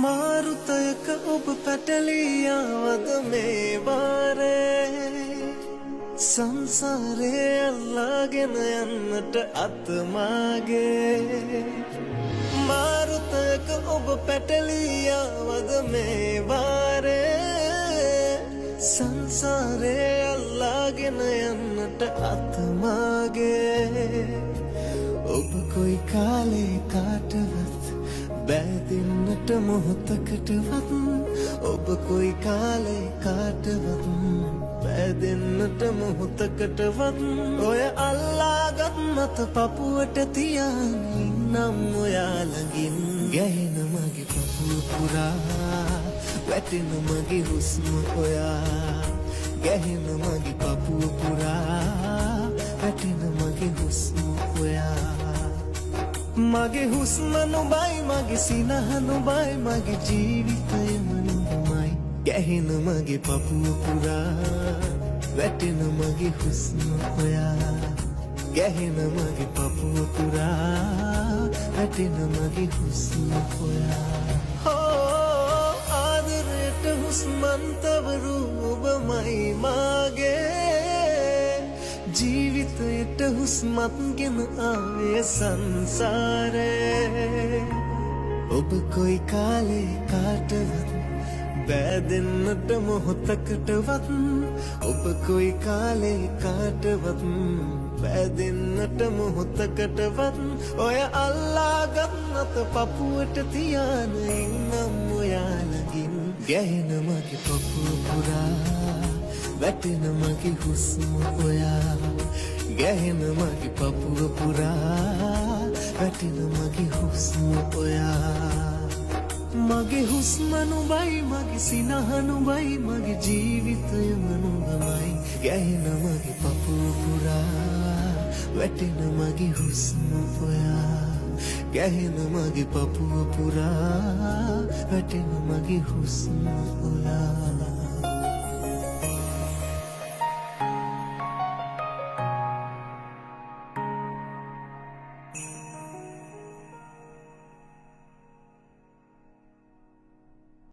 මාරුතයක ඔබ පැටලියාවද මේ වාරේ සංසාරේ අල්ලාගෙන යන්නට අතමාගේ මාරුතයක ඔබ පැටලියාවද මේ වාරේ සංසාරේ අල්ලාගෙන යන්නට අතමාගේ ඔබ කොයි කාලේ කාටවත් බැඳෙන්නට මොහොතකටවත් ඔබ කොයි කාලේ කාටවත් බැඳෙන්නට මොහොතකටවත් ඔය අල්ලාගත් මත පපුවට තියාගෙන නම් ඔයා ළඟින් ගැහෙන මගේ පපුව පුරා වැටෙන මගේ හුස්ම ඔයා ගැහෙන මගේ පපුව පුරා වැටෙන මගේ හුස්ම ඔයා මගේ හුස්ම නුඹයි මගේ සිනහ නුඹයි මගේ ජීවිතයම නුඹයි ගැහෙන මගේ පපුව පුරා වැටෙන මගේ හුස්ම ඔයා ගැහෙන මගේ පපුව පුරා වැටෙන මගේ හුස්ම ඔයා ආදරයට හුස්මන්තවරු ඔබමයි මාගේ ජීවිතයට හුස්මත්ගෙන ආවේ සංසාරේ ඔබ කොයි කාලේ කාටවත් බැඳෙන්නට මොහොතකටවත් ඔබ කොයි කාලේ කාටවත් බැඳෙන්නට මොහොතකටවත් ඔය අල්ලාගත් අත පපුවට තියාන ඉන්නම් ඔයා ළඟින් ගැහෙන මගේ පපුව පුරා වැටෙන මගේ හුස්ම ඔයා ගැහෙන මගේ පපුව පුරා වැටෙන මගේ හුස්ම ඔයා මගේ හුස්ම නුඹයි මගේ සිනහ නුඹයි මගේ ජීවිතයම නුඹමයි ගැහෙන මගේ පපුව පුරා වැටෙන මගේ හුස්ම ඔයා ගැහෙන මගේ පපුව පුරා වැටෙන මගේ හුස්ම ඔයා